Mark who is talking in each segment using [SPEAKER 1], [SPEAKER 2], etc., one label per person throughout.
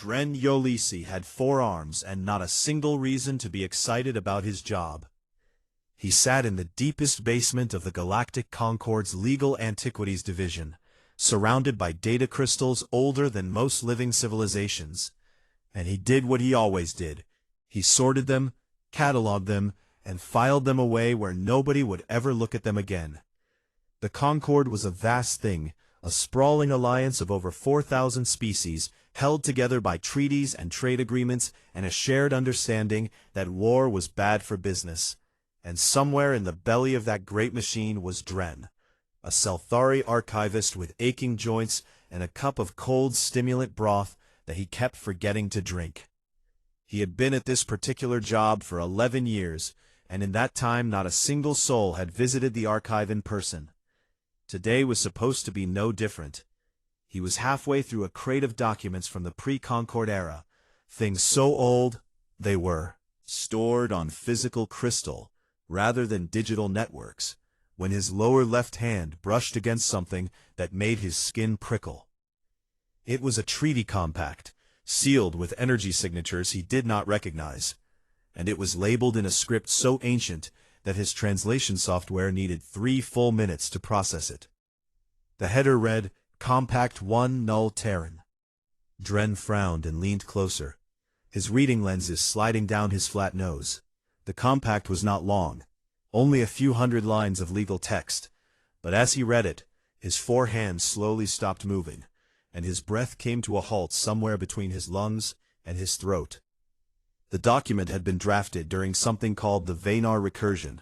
[SPEAKER 1] Dren Yolisi had 4 arms and not a single reason to be excited about his job. He sat in the deepest basement of the Galactic Concord's Legal Antiquities Division, surrounded by data crystals older than most living civilizations. And he did what he always did. He sorted them, cataloged them, and filed them away where nobody would ever look at them again. The Concord was a vast thing, a sprawling alliance of over 4,000 species, held together by treaties and trade agreements and a shared understanding that war was bad for business. And somewhere in the belly of that great machine was Dren, a Selthari archivist with aching joints and a cup of cold stimulant broth that he kept forgetting to drink. He had been at this particular job for 11 years, and in that time not a single soul had visited the archive in person. Today was supposed to be no different. He was halfway through a crate of documents from the pre-Concord era, things so old they were stored on physical crystal rather than digital networks, when his lower left hand brushed against something that made his skin prickle. It was a treaty compact, sealed with energy signatures he did not recognize, and it was labeled in a script so ancient that his translation software needed 3 full minutes to process it. The header read, Compact 1 Null Terran. Dren frowned and leaned closer, his reading lenses sliding down his flat nose. The compact was not long, only a few hundred lines of legal text, but as he read it, his 4 hands slowly stopped moving, and his breath came to a halt somewhere between his lungs and his throat. The document had been drafted during something called the Vanar Recursion,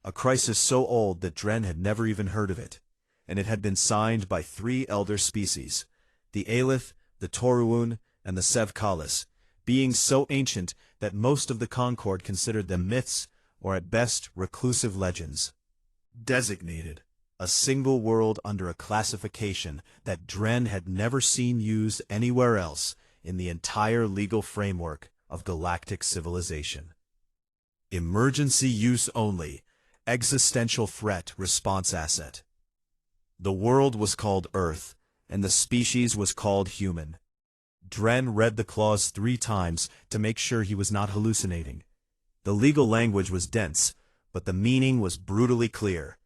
[SPEAKER 1] a crisis so old that Dren had never even heard of it, and it had been signed by 3 elder species, the Aelith, the Toruun, and the Sevkalis, being so ancient that most of the Concord considered them myths, or at best reclusive legends. Designated, a single world under a classification that Dren had never seen used anywhere else in the entire legal framework of galactic civilization. Emergency use only, existential threat response asset. The world was called Earth, and the species was called human. Dren read the clause 3 times to make sure he was not hallucinating. The legal language was dense, but the meaning was brutally clear.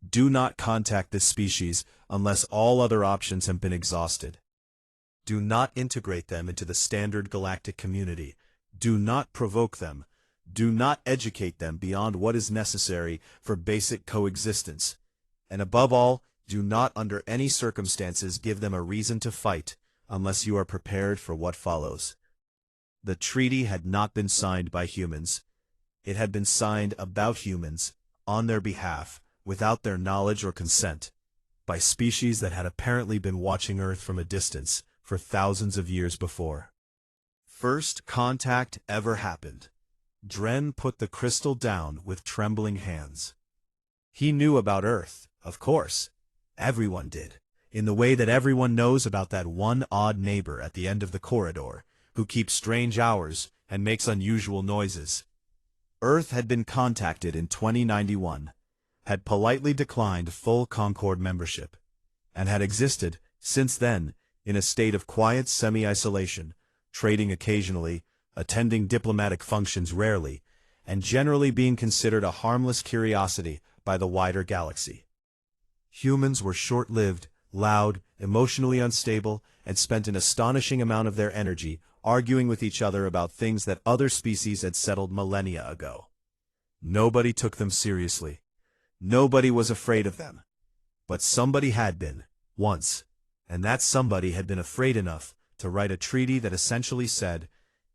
[SPEAKER 1] Do not contact this species unless all other options have been exhausted. Do not integrate them into the standard galactic community. Do not provoke them. Do not educate them beyond what is necessary for basic coexistence. And above all, do not under any circumstances give them a reason to fight, unless you are prepared for what follows. The treaty had not been signed by humans. It had been signed about humans, on their behalf, without their knowledge or consent, by species that had apparently been watching Earth from a distance for thousands of years before. First contact ever happened. Dren put the crystal down with trembling hands. He knew about Earth, of course. Everyone did, in the way that everyone knows about that one odd neighbor at the end of the corridor, who keeps strange hours and makes unusual noises. Earth had been contacted in 2091, had politely declined full Concord membership, and had existed, since then, in a state of quiet semi-isolation, trading occasionally, attending diplomatic functions rarely, and generally being considered a harmless curiosity by the wider galaxy. Humans were short-lived, loud, emotionally unstable, and spent an astonishing amount of their energy arguing with each other about things that other species had settled millennia ago. Nobody took them seriously. Nobody was afraid of them. But somebody had been, once, and that somebody had been afraid enough to write a treaty that essentially said,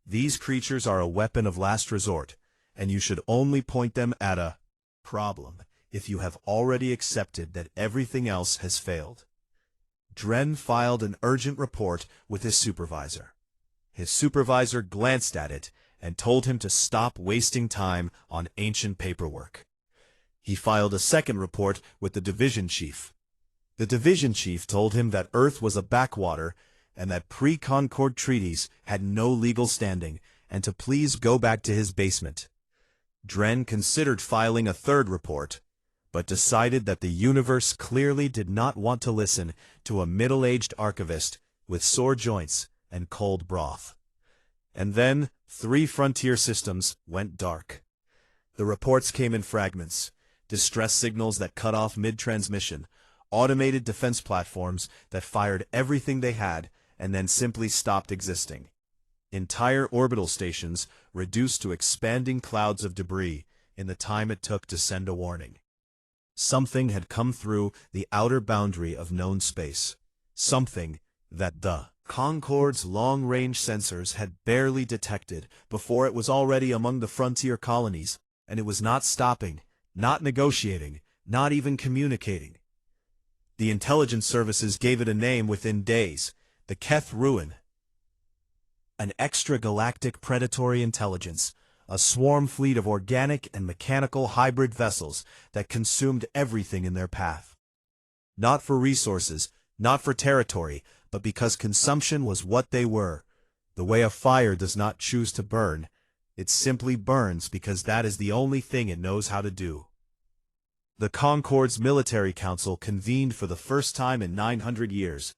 [SPEAKER 1] these creatures are a weapon of last resort, and you should only point them at a problem if you have already accepted that everything else has failed. Dren filed an urgent report with his supervisor. His supervisor glanced at it and told him to stop wasting time on ancient paperwork. He filed a second report with the division chief. The division chief told him that Earth was a backwater and that pre-Concord treaties had no legal standing, and to please go back to his basement. Dren considered filing a third report, but decided that the universe clearly did not want to listen to a middle-aged archivist with sore joints and cold broth. And then, 3 frontier systems went dark. The reports came in fragments, distress signals that cut off mid-transmission, automated defense platforms that fired everything they had and then simply stopped existing. Entire orbital stations reduced to expanding clouds of debris in the time it took to send a warning. Something had come through the outer boundary of known space. Something that the Concorde's long-range sensors had barely detected before it was already among the frontier colonies, and it was not stopping, not negotiating, not even communicating. The intelligence services gave it a name within days, the Keth Ruin. An extragalactic predatory intelligence, a swarm fleet of organic and mechanical hybrid vessels that consumed everything in their path. Not for resources, not for territory, but because consumption was what they were. The way a fire does not choose to burn, it simply burns because that is the only thing it knows how to do. The Concorde's military council convened for the first time in 900 years.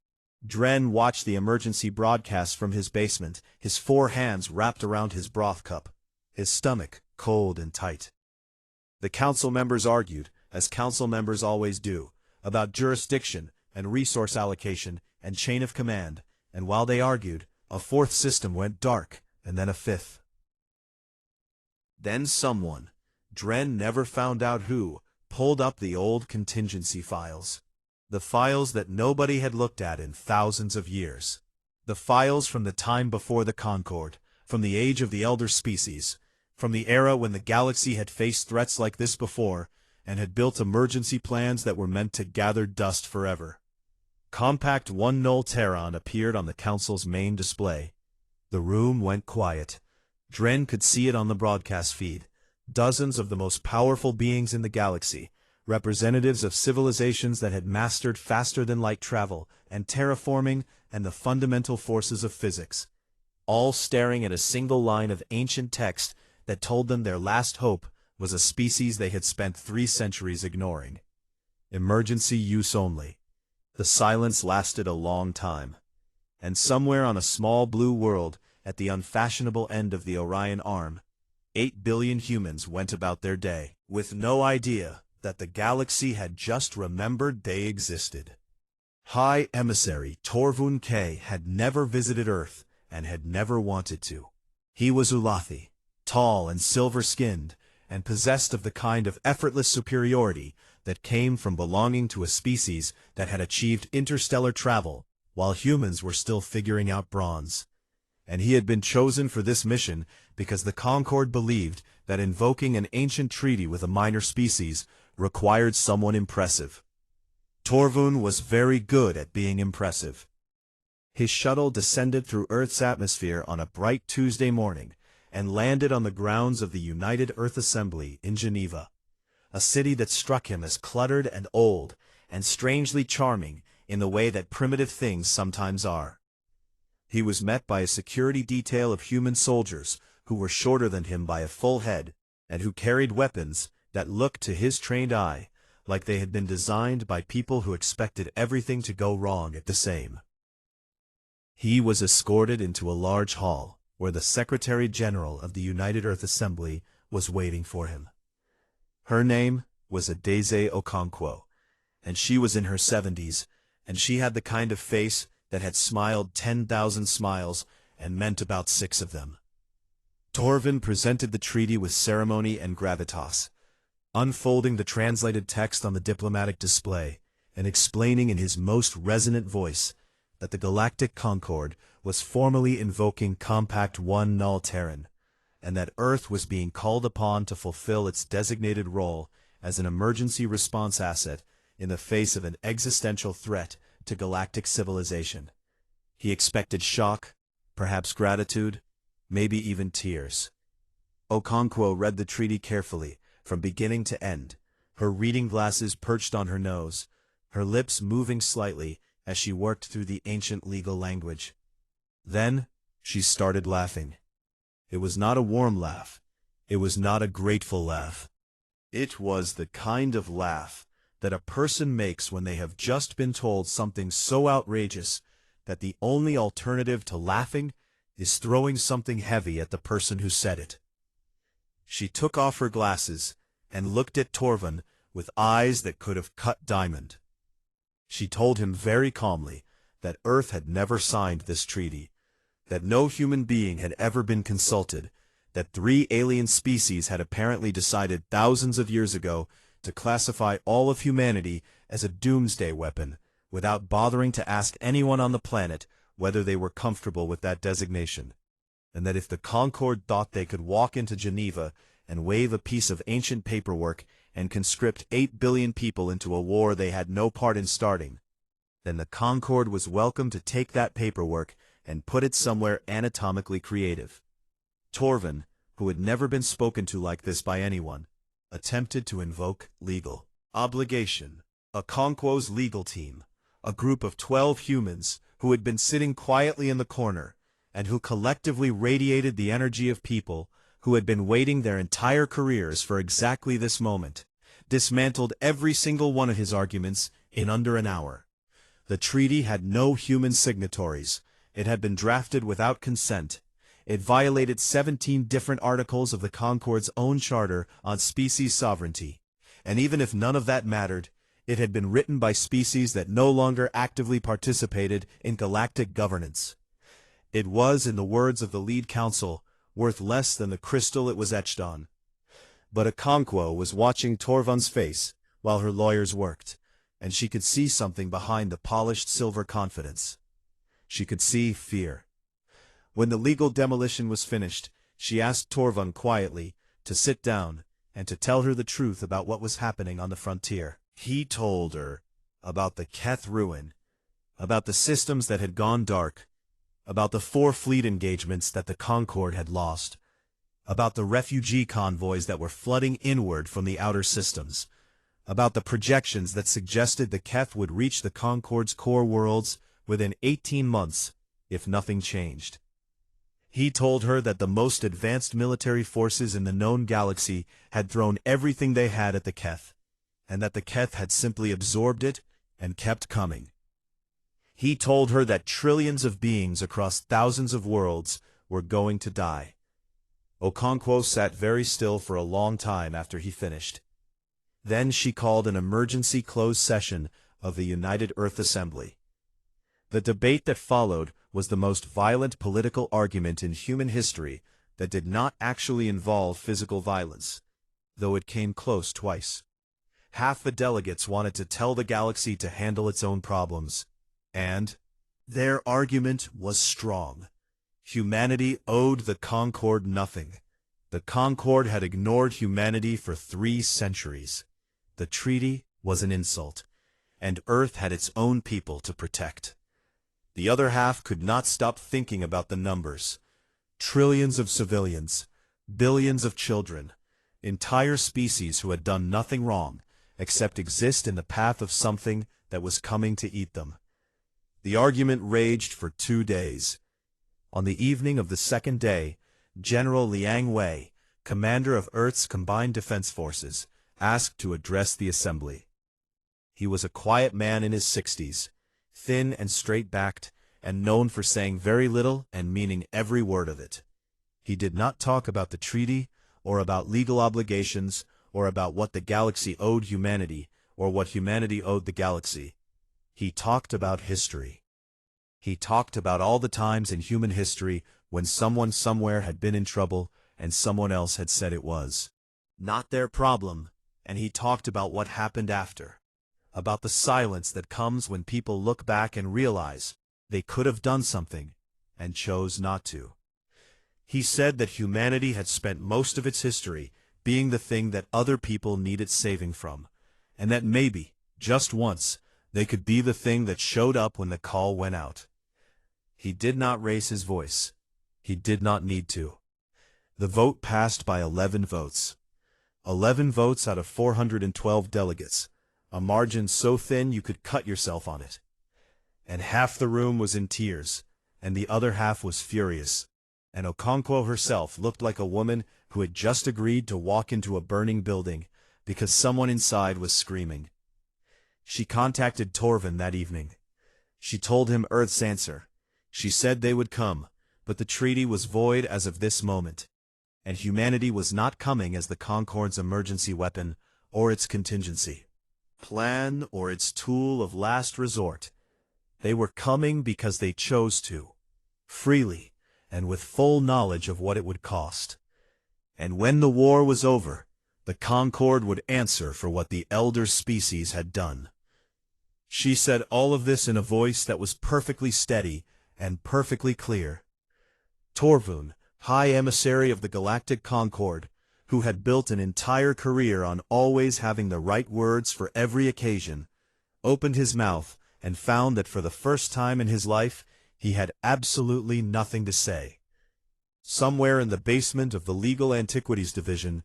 [SPEAKER 1] Dren watched the emergency broadcast from his basement, his 4 hands wrapped around his broth cup, his stomach cold and tight. The council members argued, as council members always do, about jurisdiction and resource allocation and chain of command, and while they argued, a 4th system went dark, and then a 5th. Then someone, Dren never found out who, pulled up the old contingency files. The files that nobody had looked at in thousands of years. The files from the time before the Concorde, from the age of the elder species, from the era when the galaxy had faced threats like this before, and had built emergency plans that were meant to gather dust forever. Compact 1 Null Terran appeared on the Council's main display. The room went quiet. Dren could see it on the broadcast feed. Dozens of the most powerful beings in the galaxy, representatives of civilizations that had mastered faster-than-light travel and terraforming and the fundamental forces of physics, all staring at a single line of ancient text that told them their last hope was a species they had spent 3 centuries ignoring. Emergency use only. The silence lasted a long time. And somewhere on a small blue world, at the unfashionable end of the Orion Arm, 8 billion humans went about their day, with no idea that the galaxy had just remembered they existed. High Emissary Torvun K had never visited Earth and had never wanted to. He was Ulathi, tall and silver-skinned, and possessed of the kind of effortless superiority that came from belonging to a species that had achieved interstellar travel while humans were still figuring out bronze. And he had been chosen for this mission because the Concorde believed that invoking an ancient treaty with a minor species required someone impressive. Torvun was very good at being impressive. His shuttle descended through Earth's atmosphere on a bright Tuesday morning and landed on the grounds of the United Earth Assembly in Geneva, a city that struck him as cluttered and old and strangely charming in the way that primitive things sometimes are. He was met by a security detail of human soldiers who were shorter than him by a full head and who carried weapons that looked to his trained eye like they had been designed by people who expected everything to go wrong at the same. He was escorted into a large hall where the Secretary General of the United Earth Assembly was waiting for him. Her name was Adeze Okonkwo, and she was in her 70s, and she had the kind of face that had smiled 10,000 smiles and meant about 6 of them. Torvun presented the treaty with ceremony and gravitas, unfolding the translated text on the diplomatic display and explaining in his most resonant voice that the Galactic Concorde was formally invoking Compact 1 Null Terran, and that Earth was being called upon to fulfill its designated role as an emergency response asset in the face of an existential threat to galactic civilization. He expected shock, perhaps gratitude, maybe even tears. Okonkwo read the treaty carefully, from beginning to end, her reading glasses perched on her nose, her lips moving slightly as she worked through the ancient legal language. Then she started laughing. It was not a warm laugh. It was not a grateful laugh. It was the kind of laugh that a person makes when they have just been told something so outrageous that the only alternative to laughing is throwing something heavy at the person who said it. She took off her glasses and looked at Torvald with eyes that could have cut diamond. She told him very calmly that Earth had never signed this treaty, that no human being had ever been consulted, that 3 alien species had apparently decided thousands of years ago to classify all of humanity as a doomsday weapon, without bothering to ask anyone on the planet whether they were comfortable with that designation, and that if the Concord thought they could walk into Geneva and wave a piece of ancient paperwork and conscript 8 billion people into a war they had no part in starting, then the Concord was welcome to take that paperwork and put it somewhere anatomically creative. Torvald, who had never been spoken to like this by anyone, attempted to invoke legal obligation. Okonkwo's legal team, a group of 12 humans who had been sitting quietly in the corner and who collectively radiated the energy of people who had been waiting their entire careers for exactly this moment, dismantled every single one of his arguments in under an hour. The treaty had no human signatories. It had been drafted without consent. It violated 17 different articles of the Concord's own charter on species sovereignty. And even if none of that mattered, it had been written by species that no longer actively participated in galactic governance. It was, in the words of the lead counsel, worth less than the crystal it was etched on. But Okonkwo was watching Torvald's face while her lawyers worked, and she could see something behind the polished silver confidence. She could see fear. When the legal demolition was finished, she asked Torvald quietly to sit down and to tell her the truth about what was happening on the frontier. He told her about the Keth ruin, about the systems that had gone dark, about the 4 fleet engagements that the Concord had lost, about the refugee convoys that were flooding inward from the outer systems, about the projections that suggested the Keth would reach the Concord's core worlds within 18 months if nothing changed. He told her that the most advanced military forces in the known galaxy had thrown everything they had at the Keth, and that the Keth had simply absorbed it and kept coming. He told her that trillions of beings across thousands of worlds were going to die. Okonkwo sat very still for a long time after he finished. Then she called an emergency closed session of the United Earth Assembly. The debate that followed was the most violent political argument in human history that did not actually involve physical violence, though it came close twice. Half the delegates wanted to tell the galaxy to handle its own problems, and their argument was strong. Humanity owed the Concord nothing. The Concord had ignored humanity for 3 centuries. The treaty was an insult, and Earth had its own people to protect. The other half could not stop thinking about the numbers. Trillions of civilians, billions of children, entire species who had done nothing wrong except exist in the path of something that was coming to eat them. The argument raged for 2 days. On the evening of the 2nd day, General Liang Wei, commander of Earth's Combined Defense Forces, asked to address the assembly. He was a quiet man in his 60s, thin and straight-backed, and known for saying very little and meaning every word of it. He did not talk about the treaty, or about legal obligations, or about what the galaxy owed humanity, or what humanity owed the galaxy. He talked about history. He talked about all the times in human history when someone somewhere had been in trouble and someone else had said it was not their problem, and he talked about what happened after. About the silence that comes when people look back and realize they could have done something and chose not to. He said that humanity had spent most of its history being the thing that other people needed saving from, and that maybe, just once, they could be the thing that showed up when the call went out. He did not raise his voice. He did not need to. The vote passed by 11 votes. 11 votes out of 412 delegates. A margin so thin you could cut yourself on it. And half the room was in tears, and the other half was furious, and Okonkwo herself looked like a woman who had just agreed to walk into a burning building because someone inside was screaming. She contacted Torvald that evening. She told him Earth's answer. She said they would come, but the treaty was void as of this moment. And humanity was not coming as the Concorde's emergency weapon or its contingency plan or its tool of last resort. They were coming because they chose to, freely, and with full knowledge of what it would cost. And when the war was over, the Concorde would answer for what the elder species had done. She said all of this in a voice that was perfectly steady and perfectly clear. Torvund, High Emissary of the Galactic Concorde, who had built an entire career on always having the right words for every occasion, opened his mouth and found that for the first time in his life he had absolutely nothing to say. Somewhere in the basement of the Legal Antiquities Division,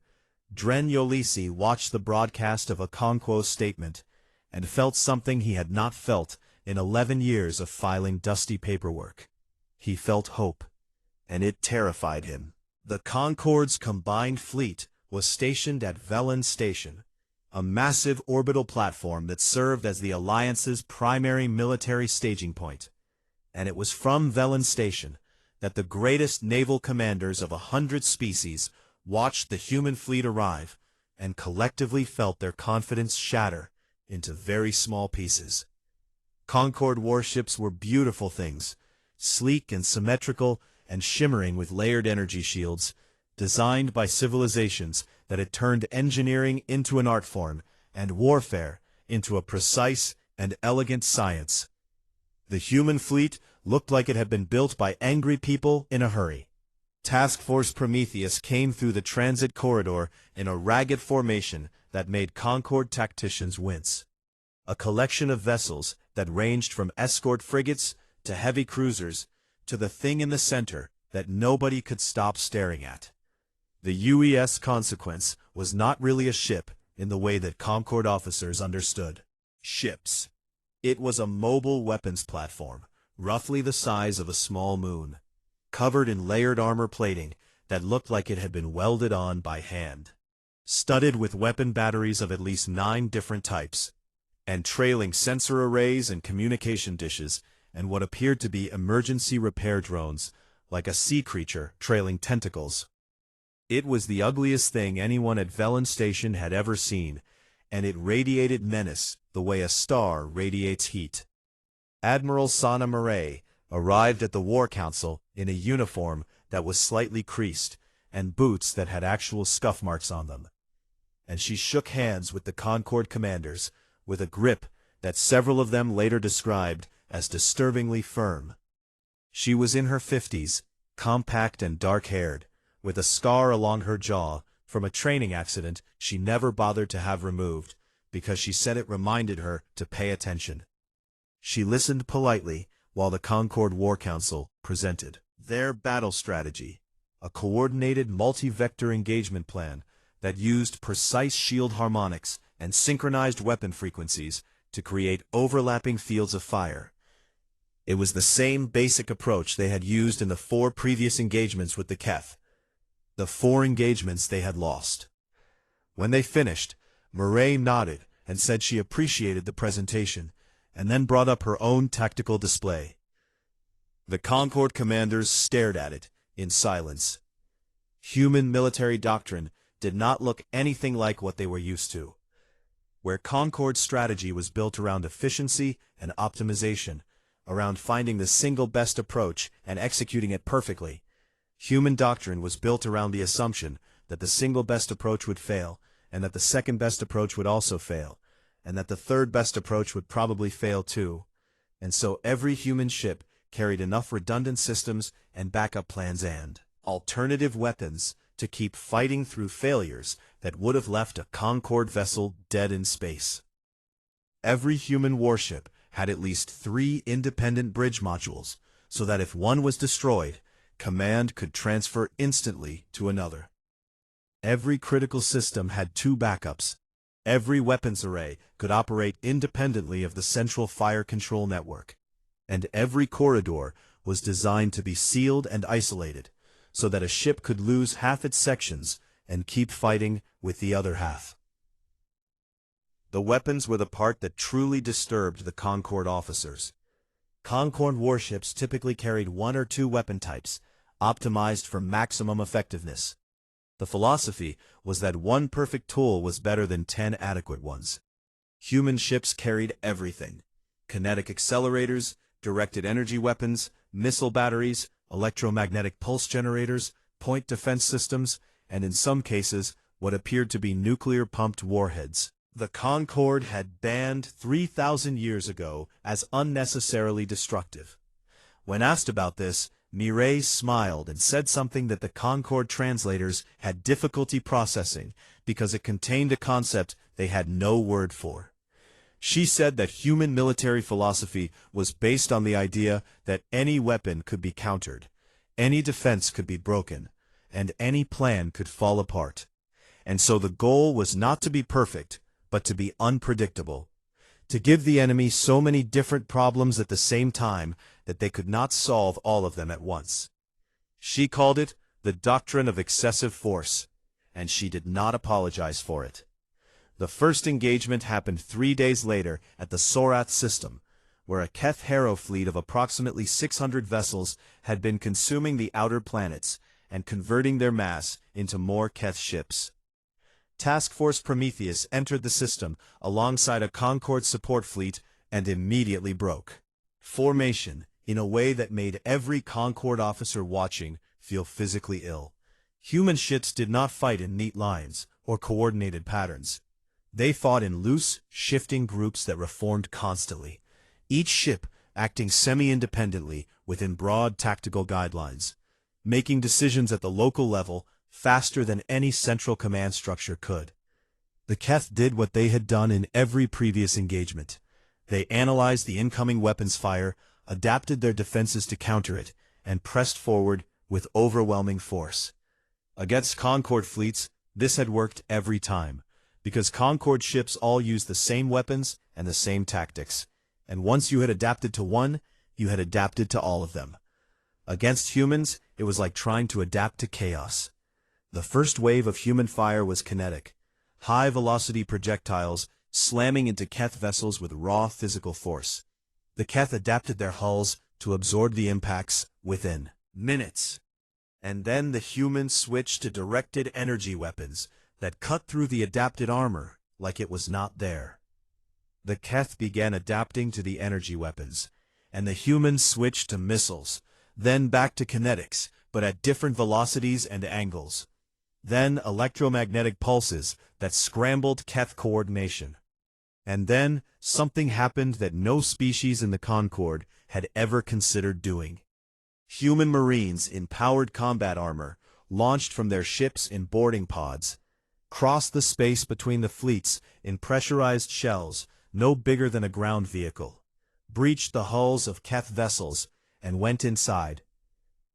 [SPEAKER 1] Dren Yolisi watched the broadcast of a Conquo statement and felt something he had not felt in 11 years of filing dusty paperwork. He felt hope, and it terrified him. The Concorde's combined fleet was stationed at Velen Station, a massive orbital platform that served as the Alliance's primary military staging point. And it was from Velen Station that the greatest naval commanders of 100 species watched the human fleet arrive and collectively felt their confidence shatter into very small pieces. Concorde warships were beautiful things, sleek and symmetrical and shimmering with layered energy shields, designed by civilizations that had turned engineering into an art form and warfare into a precise and elegant science. The human fleet looked like it had been built by angry people in a hurry. Task Force Prometheus came through the transit corridor in a ragged formation that made Concorde tacticians wince. A collection of vessels that ranged from escort frigates to heavy cruisers to the thing in the center that nobody could stop staring at. The UES Consequence was not really a ship in the way that Concorde officers understood ships. It was a mobile weapons platform, roughly the size of a small moon, covered in layered armor plating that looked like it had been welded on by hand, studded with weapon batteries of at least 9 different types, and trailing sensor arrays and communication dishes and what appeared to be emergency repair drones, like a sea creature trailing tentacles. It was the ugliest thing anyone at Velen Station had ever seen, and it radiated menace the way a star radiates heat. Admiral Sana Murray arrived at the War Council in a uniform that was slightly creased and boots that had actual scuff marks on them. And she shook hands with the Concorde commanders with a grip that several of them later described as disturbingly firm. She was in her 50s, compact and dark-haired, with a scar along her jaw from a training accident she never bothered to have removed because she said it reminded her to pay attention. She listened politely while the Concorde War Council presented their battle strategy, a coordinated multi-vector engagement plan that used precise shield harmonics and synchronized weapon frequencies to create overlapping fields of fire. It was the same basic approach they had used in the 4 previous engagements with the Keth, the 4 engagements they had lost. When they finished, Murray nodded and said she appreciated the presentation, and then brought up her own tactical display. The Concorde commanders stared at it in silence. Human military doctrine did not look anything like what they were used to. Where Concorde's strategy was built around efficiency and optimization, around finding the single best approach and executing it perfectly, human doctrine was built around the assumption that the single best approach would fail, and that the second best approach would also fail, and that the third best approach would probably fail too. And so every human ship carried enough redundant systems and backup plans and alternative weapons to keep fighting through failures that would have left a Concorde vessel dead in space. Every human warship had at least 3 independent bridge modules, so that if one was destroyed, command could transfer instantly to another. Every critical system had 2 backups. Every weapons array could operate independently of the central fire control network. And every corridor was designed to be sealed and isolated, so that a ship could lose half its sections and keep fighting with the other half. The weapons were the part that truly disturbed the Concorde officers. Concord warships typically carried one or two weapon types, optimized for maximum effectiveness. The philosophy was that one perfect tool was better than 10 adequate ones. Human ships carried everything: kinetic accelerators, directed energy weapons, missile batteries, electromagnetic pulse generators, point defense systems, and in some cases, what appeared to be nuclear-pumped warheads. The Concorde had banned 3,000 years ago as unnecessarily destructive. When asked about this, Mireille smiled and said something that the Concorde translators had difficulty processing because it contained a concept they had no word for. She said that human military philosophy was based on the idea that any weapon could be countered, any defense could be broken, and any plan could fall apart. And so the goal was not to be perfect, but to be unpredictable, to give the enemy so many different problems at the same time that they could not solve all of them at once. She called it the doctrine of excessive force, and she did not apologize for it. The first engagement happened 3 days later at the Sorath system, where a Keth Harrow fleet of approximately 600 vessels had been consuming the outer planets and converting their mass into more Keth ships. Task Force Prometheus entered the system alongside a Concorde support fleet and immediately broke formation in a way that made every Concorde officer watching feel physically ill. Human ships did not fight in neat lines or coordinated patterns. They fought in loose, shifting groups that reformed constantly, each ship acting semi-independently within broad tactical guidelines, making decisions at the local level faster than any central command structure could. The Keth did what they had done in every previous engagement. They analyzed the incoming weapons fire, adapted their defenses to counter it, and pressed forward with overwhelming force. Against Concorde fleets, this had worked every time, because Concorde ships all used the same weapons and the same tactics, and once you had adapted to one, you had adapted to all of them. Against humans, it was like trying to adapt to chaos. The first wave of human fire was kinetic, high-velocity projectiles slamming into Keth vessels with raw physical force. The Keth adapted their hulls to absorb the impacts within minutes. And then the humans switched to directed energy weapons that cut through the adapted armor like it was not there. The Keth began adapting to the energy weapons, and the humans switched to missiles, then back to kinetics, but at different velocities and angles. Then electromagnetic pulses that scrambled Keth coordination. And then something happened that no species in the Concorde had ever considered doing. Human Marines in powered combat armor launched from their ships in boarding pods, crossed the space between the fleets in pressurized shells no bigger than a ground vehicle, breached the hulls of Keth vessels, and went inside.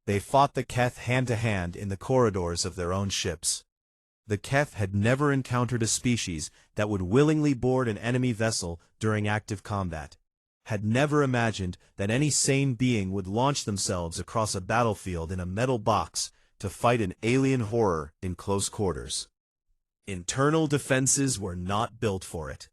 [SPEAKER 1] They fought the Keth hand-to-hand in the corridors of their own ships. The Keth had never encountered a species that would willingly board an enemy vessel during active combat, had never imagined that any sane being would launch themselves across a battlefield in a metal box to fight an alien horror in close quarters. Internal defenses were not built for it.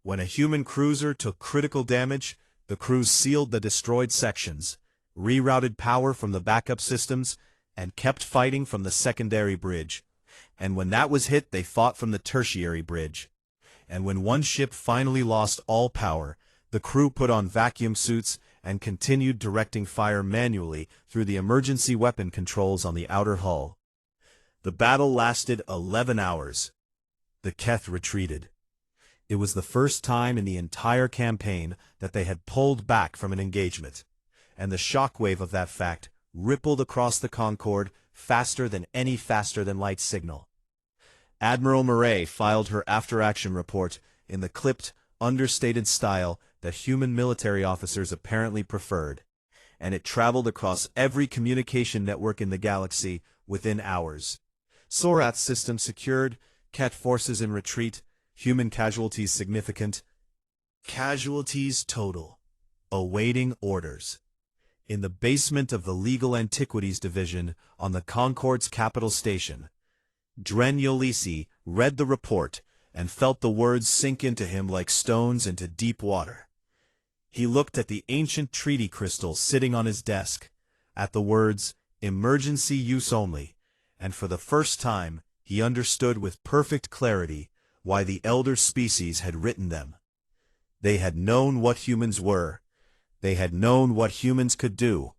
[SPEAKER 1] When a human cruiser took critical damage, the crews sealed the destroyed sections, rerouted power from the backup systems, and kept fighting from the secondary bridge. And when that was hit, they fought from the tertiary bridge. And when one ship finally lost all power, the crew put on vacuum suits and continued directing fire manually through the emergency weapon controls on the outer hull. The battle lasted 11 hours. The Keth retreated. It was the first time in the entire campaign that they had pulled back from an engagement, and the shockwave of that fact rippled across the Concorde faster than any faster-than-light signal. Admiral Murray filed her after-action report in the clipped, understated style that human military officers apparently preferred, and it traveled across every communication network in the galaxy within hours. Sorath system secured, Keth forces in retreat, human casualties significant. Casualties total. Awaiting orders. In the basement of the Legal Antiquities Division on the Concorde's capital station, Dren Yolisi read the report and felt the words sink into him like stones into deep water. He looked at the ancient treaty crystal sitting on his desk, at the words, "Emergency use only," and for the first time, he understood with perfect clarity why the elder species had written them. They had known what humans were, they had known what humans could do,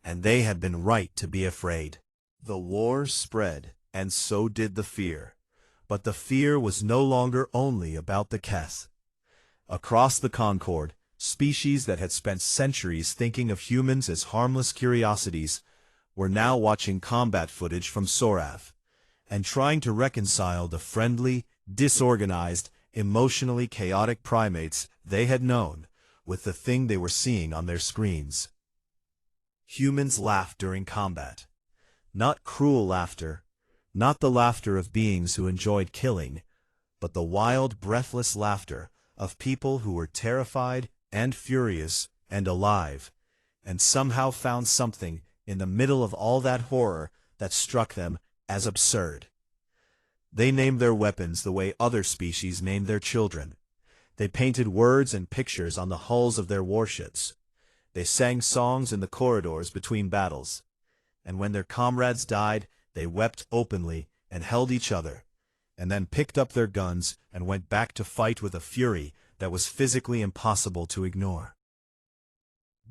[SPEAKER 1] and they had been right to be afraid. The war spread, and so did the fear. But the fear was no longer only about the Keth. Across the Concord, species that had spent centuries thinking of humans as harmless curiosities were now watching combat footage from Sorath, and trying to reconcile the friendly, disorganized, emotionally chaotic primates they had known with the thing they were seeing on their screens. Humans laughed during combat. Not cruel laughter, not the laughter of beings who enjoyed killing, but the wild, breathless laughter of people who were terrified and furious and alive, and somehow found something in the middle of all that horror that struck them as absurd. They named their weapons the way other species named their children. They painted words and pictures on the hulls of their warships. They sang songs in the corridors between battles. And when their comrades died, they wept openly and held each other, and then picked up their guns and went back to fight with a fury that was physically impossible to ignore.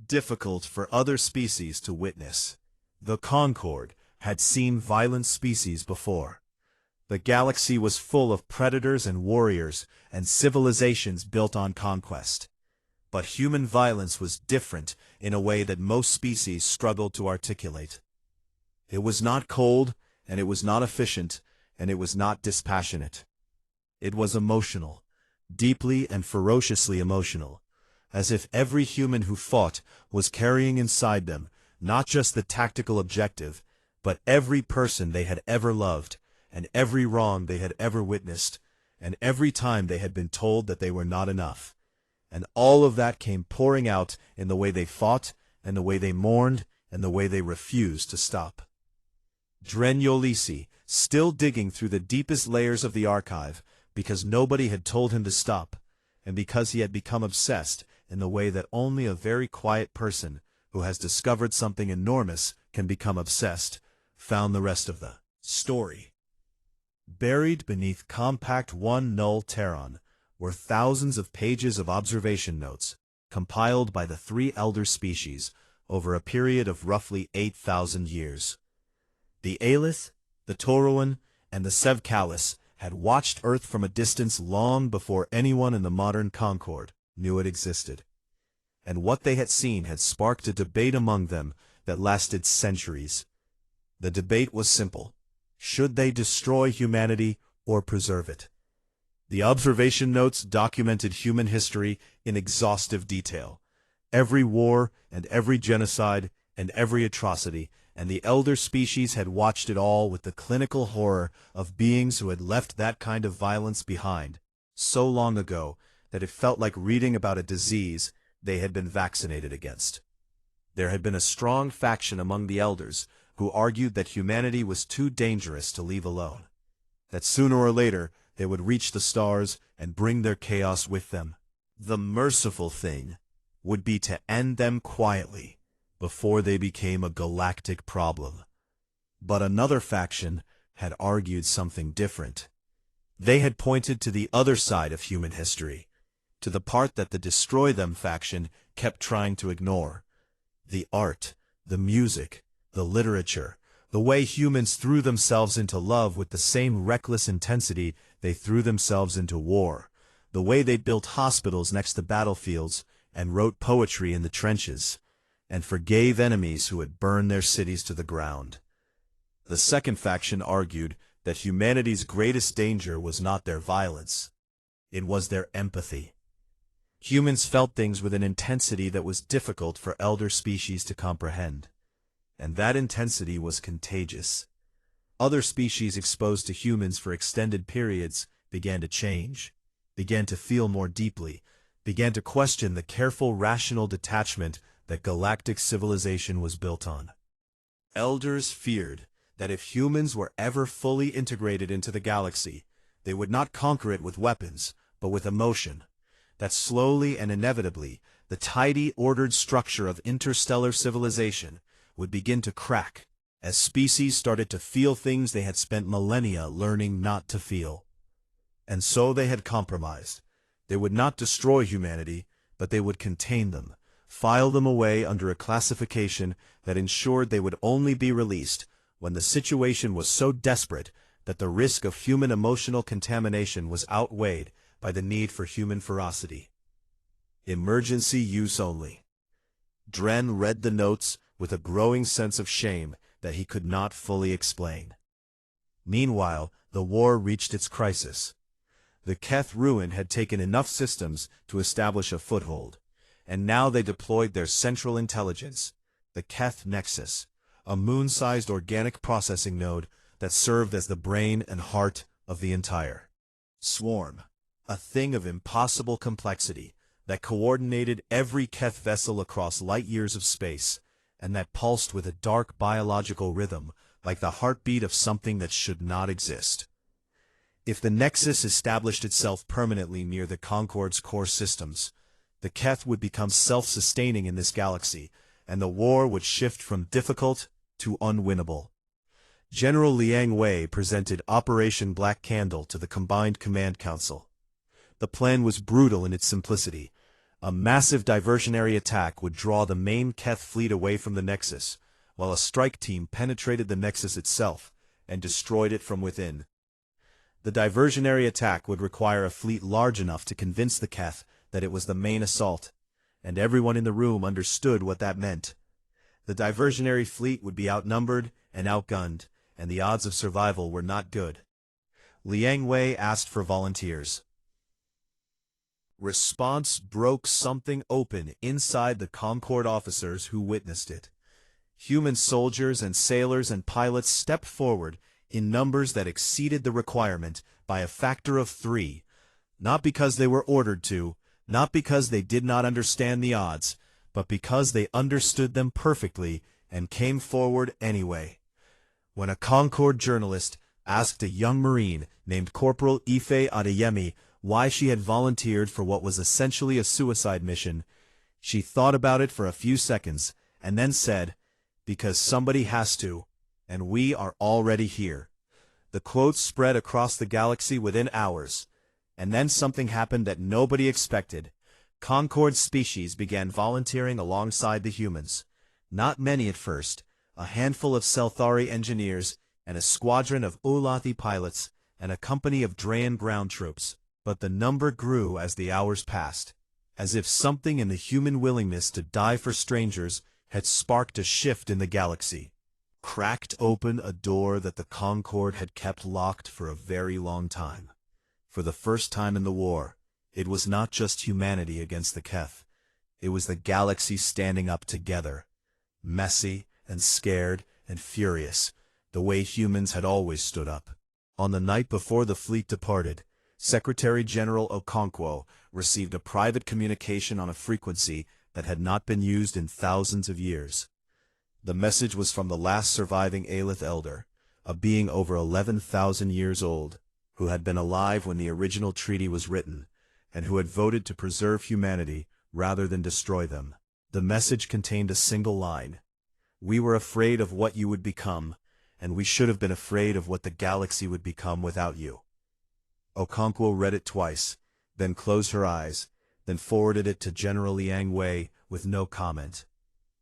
[SPEAKER 1] Difficult for other species to witness. The Concord had seen violent species before. The galaxy was full of predators and warriors and civilizations built on conquest. But human violence was different in a way that most species struggled to articulate. It was not cold, and it was not efficient, and it was not dispassionate. It was emotional, deeply and ferociously emotional, as if every human who fought was carrying inside them not just the tactical objective, but every person they had ever loved, and every wrong they had ever witnessed, and every time they had been told that they were not enough. And all of that came pouring out in the way they fought, and the way they mourned, and the way they refused to stop. Drenyolisi, still digging through the deepest layers of the archive, because nobody had told him to stop, and because he had become obsessed in the way that only a very quiet person who has discovered something enormous can become obsessed, found the rest of the story. Buried beneath compact one null Terran were thousands of pages of observation notes, compiled by the three elder species over a period of roughly 8,000 years. The Aelith, the Tauruan, and the Sevkalis had watched Earth from a distance long before anyone in the modern Concord knew it existed. And what they had seen had sparked a debate among them that lasted centuries. The debate was simple. Should they destroy humanity or preserve it? The observation notes documented human history in exhaustive detail. Every war and every genocide and every atrocity, and the elder species had watched it all with the clinical horror of beings who had left that kind of violence behind so long ago that it felt like reading about a disease they had been vaccinated against. There had been a strong faction among the elders who argued that humanity was too dangerous to leave alone, that sooner or later they would reach the stars and bring their chaos with them. The merciful thing would be to end them quietly before they became a galactic problem. But another faction had argued something different. They had pointed to the other side of human history, to the part that the Destroy Them faction kept trying to ignore. The art, the music, the literature, the way humans threw themselves into love with the same reckless intensity they threw themselves into war, the way they built hospitals next to battlefields and wrote poetry in the trenches, and forgave enemies who had burned their cities to the ground. The second faction argued that humanity's greatest danger was not their violence. It was their empathy. Humans felt things with an intensity that was difficult for elder species to comprehend. And that intensity was contagious. Other species exposed to humans for extended periods began to change, began to feel more deeply, began to question the careful rational detachment that galactic civilization was built on. Elders feared that if humans were ever fully integrated into the galaxy, they would not conquer it with weapons, but with emotion, that slowly and inevitably the tidy, ordered structure of interstellar civilization would begin to crack as species started to feel things they had spent millennia learning not to feel. And so they had compromised. They would not destroy humanity, but they would contain them, file them away under a classification that ensured they would only be released when the situation was so desperate that the risk of human emotional contamination was outweighed by the need for human ferocity. Emergency use only. Dren read the notes with a growing sense of shame that he could not fully explain. Meanwhile, the war reached its crisis. The Keth ruin had taken enough systems to establish a foothold, and now they deployed their central intelligence, the Keth Nexus, a moon-sized organic processing node that served as the brain and heart of the entire swarm, a thing of impossible complexity that coordinated every Keth vessel across light-years of space, and that pulsed with a dark biological rhythm like the heartbeat of something that should not exist. If the Nexus established itself permanently near the Concord's core systems, the Keth would become self-sustaining in this galaxy, and the war would shift from difficult to unwinnable. General Liang Wei presented Operation Black Candle to the Combined Command Council. The plan was brutal in its simplicity. A massive diversionary attack would draw the main Keth fleet away from the Nexus, while a strike team penetrated the Nexus itself and destroyed it from within. The diversionary attack would require a fleet large enough to convince the Keth that it was the main assault, and everyone in the room understood what that meant. The diversionary fleet would be outnumbered and outgunned, and the odds of survival were not good. Liang Wei asked for volunteers. Response broke something open inside the Concord officers who witnessed it. Human soldiers and sailors and pilots stepped forward in numbers that exceeded the requirement by a factor of 3, not because they were ordered to, not because they did not understand the odds, but because they understood them perfectly and came forward anyway. When a Concord journalist asked a young Marine named Corporal Ife Adeyemi why she had volunteered for what was essentially a suicide mission, she thought about it for a few seconds and then said, "Because somebody has to, and we are already here." The quote spread across the galaxy within hours, and then something happened that nobody expected. Concord's species began volunteering alongside the humans. Not many at first, a handful of Selthari engineers and a squadron of Ulathi pilots and a company of Drayan ground troops, but the number grew as the hours passed, as if something in the human willingness to die for strangers had sparked a shift in the galaxy. Cracked open a door that the Concorde had kept locked for a very long time. For the first time in the war, it was not just humanity against the Keth. It was the galaxy standing up together, messy and scared and furious, the way humans had always stood up. On the night before the fleet departed, Secretary General Okonkwo received a private communication on a frequency that had not been used in thousands of years. The message was from the last surviving Aelith Elder, a being over 11,000 years old, who had been alive when the original treaty was written, and who had voted to preserve humanity rather than destroy them. The message contained a single line: "We were afraid of what you would become, and we should have been afraid of what the galaxy would become without you." Okonkwo read it twice, then closed her eyes, then forwarded it to General Liang Wei with no comment.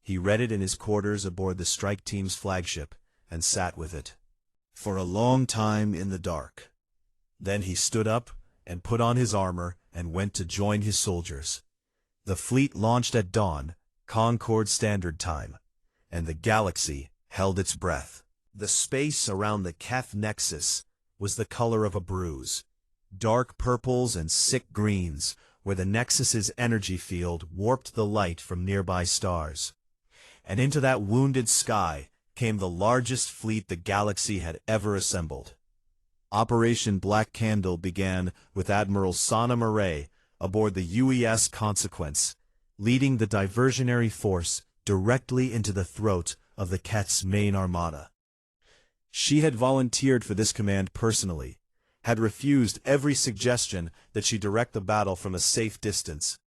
[SPEAKER 1] He read it in his quarters aboard the strike team's flagship, and sat with it for a long time in the dark. Then he stood up and put on his armor and went to join his soldiers. The fleet launched at dawn, Concord Standard Time, and the galaxy held its breath. The space around the Keth Nexus was the color of a bruise, dark purples and sick greens, where the Nexus's energy field warped the light from nearby stars. And into that wounded sky came the largest fleet the galaxy had ever assembled. Operation Black Candle began with Admiral Sana Murray aboard the UES Consequence, leading the diversionary force directly into the throat of the Keth's main armada. She had volunteered for this command personally, had refused every suggestion that she direct the battle from a safe distance.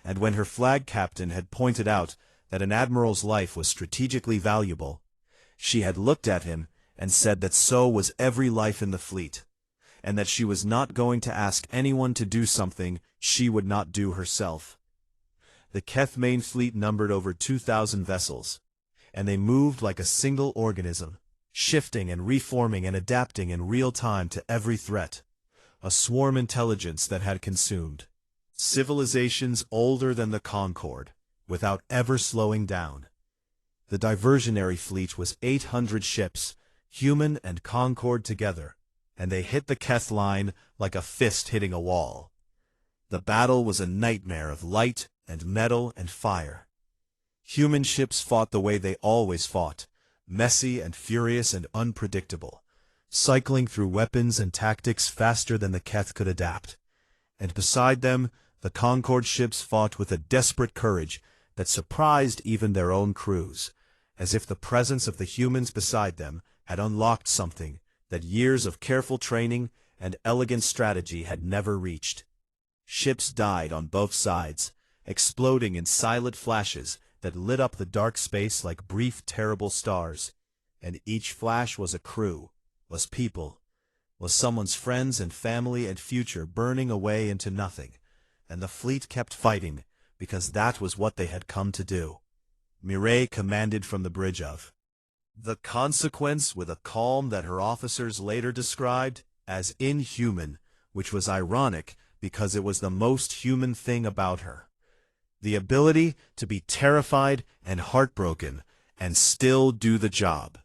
[SPEAKER 1] and when her flag captain had pointed out that an admiral's life was strategically valuable, she had looked at him and said that so was every life in the fleet, and that she was not going to ask anyone to do something she would not do herself. The Keth main fleet numbered over 2,000 vessels, and they moved like a single organism, shifting and reforming and adapting in real time to every threat, a swarm intelligence that had consumed civilizations older than the Concorde, without ever slowing down. The diversionary fleet was 800 ships, human and Concorde together, and they hit the Keth line like a fist hitting a wall. The battle was a nightmare of light and metal and fire. Human ships fought the way they always fought, messy and furious and unpredictable, cycling through weapons and tactics faster than the Keth could adapt. And beside them, the Concorde ships fought with a desperate courage that surprised even their own crews, as if the presence of the humans beside them had unlocked something that years of careful training and elegant strategy had never reached. Ships died on both sides, exploding in silent flashes that lit up the dark space like brief, terrible stars, and each flash was a crew, was people, was someone's friends and family and future burning away into nothing, and the fleet kept fighting, because that was what they had come to do. Mireille commanded from the bridge of the Consequence with a calm that her officers later described as inhuman, which was ironic because it was the most human thing about her. The ability to be terrified and heartbroken and still do the job.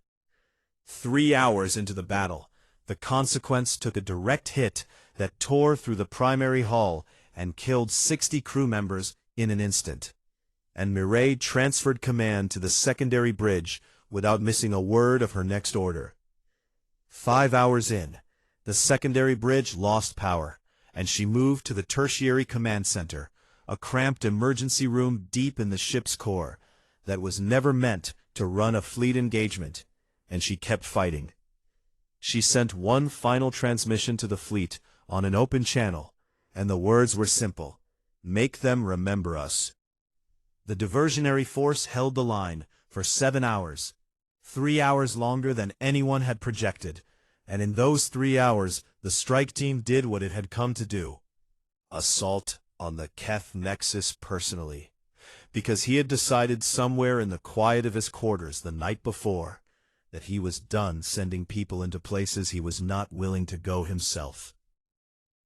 [SPEAKER 1] 3 hours into the battle, the Consequence took a direct hit that tore through the primary hull and killed 60 crew members in an instant. And Mireille transferred command to the secondary bridge without missing a word of her next order. 5 hours in, the secondary bridge lost power, and she moved to the tertiary command center, a cramped emergency room deep in the ship's core that was never meant to run a fleet engagement, and she kept fighting. She sent one final transmission to the fleet on an open channel, and the words were simple: "Make them remember us." The diversionary force held the line for 7 hours, 3 hours longer than anyone had projected, and in those 3 hours the strike team did what it had come to do: assault on the Keth nexus personally, because he had decided somewhere in the quiet of his quarters the night before that he was done sending people into places he was not willing to go himself.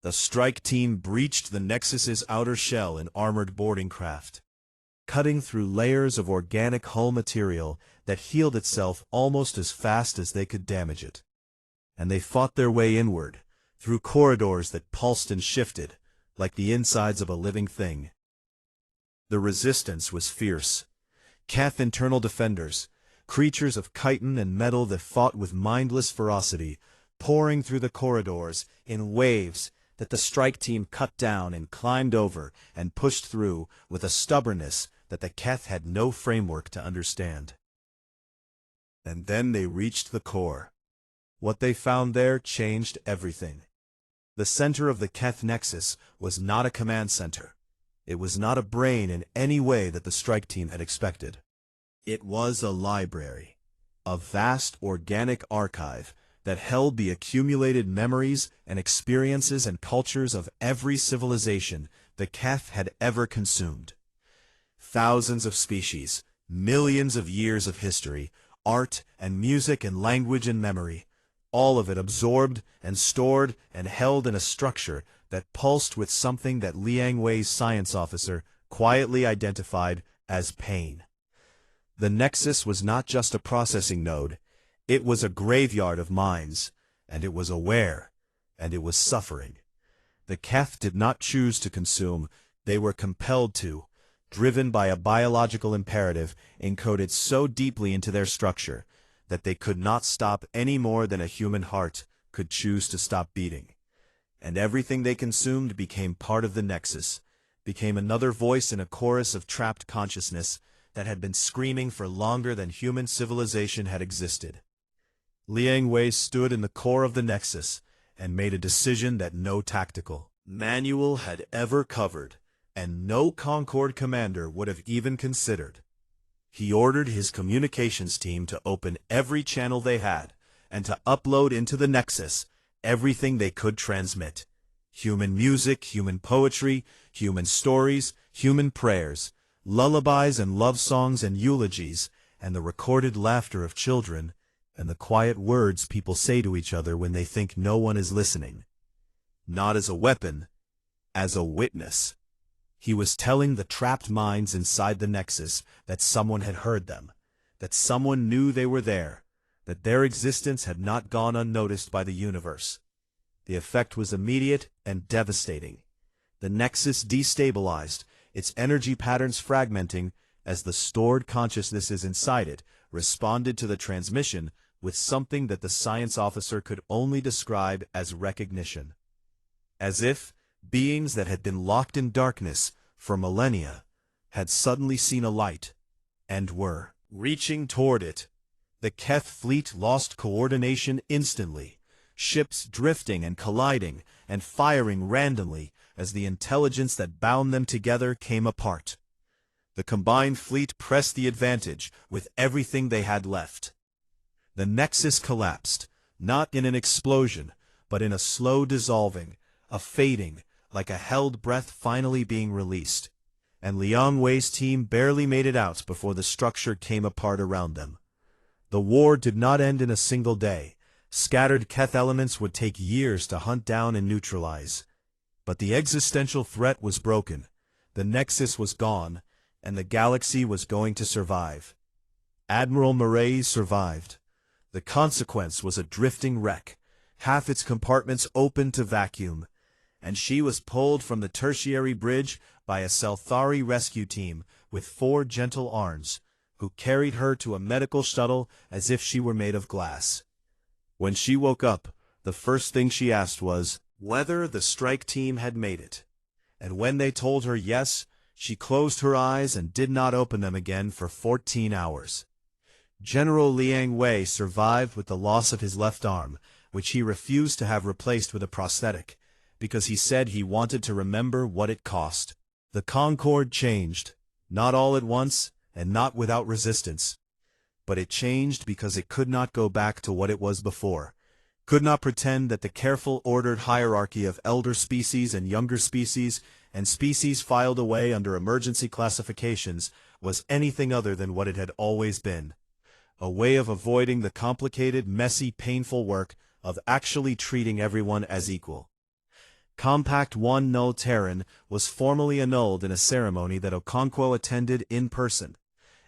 [SPEAKER 1] The strike team breached the Nexus's outer shell in armored boarding craft, cutting through layers of organic hull material that healed itself almost as fast as they could damage it. And they fought their way inward, through corridors that pulsed and shifted, like the insides of a living thing. The resistance was fierce. Keth internal defenders, creatures of chitin and metal that fought with mindless ferocity, pouring through the corridors in waves that the strike team cut down and climbed over and pushed through with a stubbornness that the Keth had no framework to understand. And then they reached the core. What they found there changed everything. The center of the Keth nexus was not a command center. It was not a brain in any way that the strike team had expected. It was a library, a vast organic archive that held the accumulated memories and experiences and cultures of every civilization the Keth had ever consumed. Thousands of species, millions of years of history, art and music and language and memory, all of it absorbed and stored and held in a structure that pulsed with something that Liang Wei's science officer quietly identified as pain. The Nexus was not just a processing node, it was a graveyard of minds, and it was aware, and it was suffering. The Keth did not choose to consume, they were compelled to, driven by a biological imperative encoded so deeply into their structure that they could not stop any more than a human heart could choose to stop beating. And everything they consumed became part of the Nexus, became another voice in a chorus of trapped consciousness that had been screaming for longer than human civilization had existed. Liang Wei stood in the core of the Nexus and made a decision that no tactical manual had ever covered, and no Concord commander would have even considered. He ordered his communications team to open every channel they had, and to upload into the Nexus everything they could transmit. Human music, human poetry, human stories, human prayers, lullabies and love songs and eulogies, and the recorded laughter of children, and the quiet words people say to each other when they think no one is listening. Not as a weapon, as a witness. He was telling the trapped minds inside the Nexus that someone had heard them, that someone knew they were there, that their existence had not gone unnoticed by the universe. The effect was immediate and devastating. The Nexus destabilized, its energy patterns fragmenting as the stored consciousnesses inside it responded to the transmission with something that the science officer could only describe as recognition. As if beings that had been locked in darkness for millennia had suddenly seen a light and were reaching toward it. The Keth fleet lost coordination instantly, ships drifting and colliding and firing randomly as the intelligence that bound them together came apart. The combined fleet pressed the advantage with everything they had left. The Nexus collapsed, not in an explosion, but in a slow dissolving, a fading, like a held breath finally being released. And Liang Wei's team barely made it out before the structure came apart around them. The war did not end in a single day. Scattered Keth elements would take years to hunt down and neutralize. But the existential threat was broken. The Nexus was gone, and the galaxy was going to survive. Admiral Murray survived. The consequence was a drifting wreck, half its compartments open to vacuum, and she was pulled from the tertiary bridge by a Selthari rescue team with 4 gentle arms, who carried her to a medical shuttle as if she were made of glass. When she woke up, the first thing she asked was whether the strike team had made it. And when they told her yes, she closed her eyes and did not open them again for 14 hours. General Liang Wei survived with the loss of his left arm, which he refused to have replaced with a prosthetic, because he said he wanted to remember what it cost. The Concorde changed, not all at once, and not without resistance. But it changed because it could not go back to what it was before, could not pretend that the careful ordered hierarchy of elder species and younger species and species filed away under emergency classifications was anything other than what it had always been. A way of avoiding the complicated, messy, painful work of actually treating everyone as equal. Compact 1 Null Terran was formally annulled in a ceremony that Okonkwo attended in person,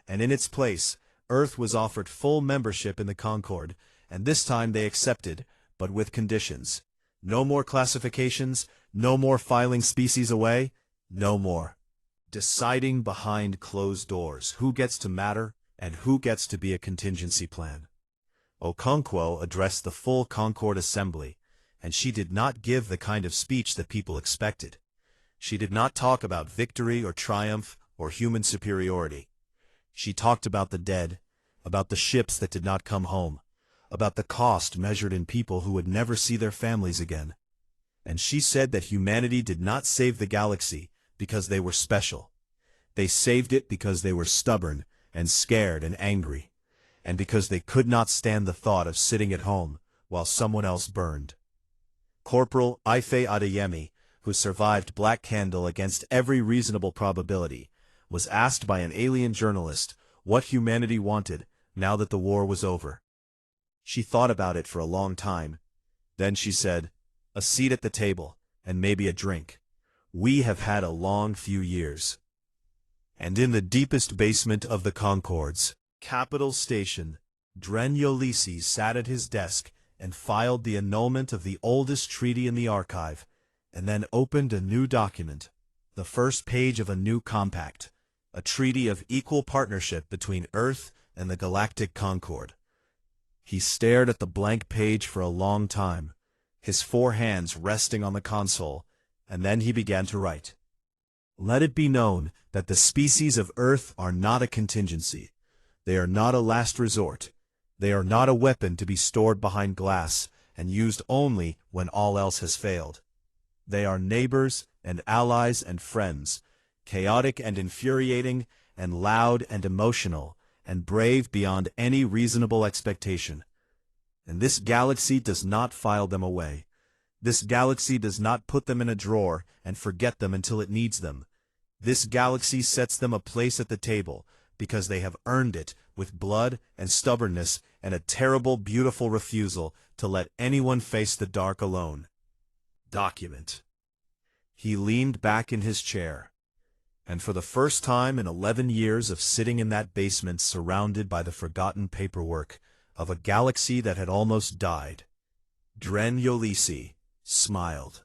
[SPEAKER 1] and in its place, Earth was offered full membership in the Concorde, and this time they accepted, but with conditions. No more classifications, no more filing species away, no more deciding behind closed doors who gets to matter and who gets to be a contingency plan. Okonkwo addressed the full Concorde Assembly, and she did not give the kind of speech that people expected. She did not talk about victory or triumph or human superiority. She talked about the dead, about the ships that did not come home, about the cost measured in people who would never see their families again. And she said that humanity did not save the galaxy because they were special. They saved it because they were stubborn and scared and angry, and because they could not stand the thought of sitting at home while someone else burned. Corporal Ife Adeyemi, who survived Black Candle against every reasonable probability, was asked by an alien journalist what humanity wanted now that the war was over. She thought about it for a long time. Then she said, "A seat at the table, and maybe a drink. We have had a long few years." And in the deepest basement of the Concorde's capital station, Dren Yolisi sat at his desk and filed the annulment of the oldest treaty in the archive, and then opened a new document, the first page of a new compact, a treaty of equal partnership between Earth and the Galactic Concorde. He stared at the blank page for a long time, his 4 hands resting on the console, and then he began to write. Let it be known that the species of Earth are not a contingency. They are not a last resort. They are not a weapon to be stored behind glass and used only when all else has failed. They are neighbors and allies and friends, chaotic and infuriating, and loud and emotional, and brave beyond any reasonable expectation. And this galaxy does not file them away. This galaxy does not put them in a drawer and forget them until it needs them. This galaxy sets them a place at the table, because they have earned it with blood and stubbornness and a terrible, beautiful refusal to let anyone face the dark alone. Document. He leaned back in his chair, and for the first time in 11 years of sitting in that basement surrounded by the forgotten paperwork of a galaxy that had almost died, Dren Yolisi smiled.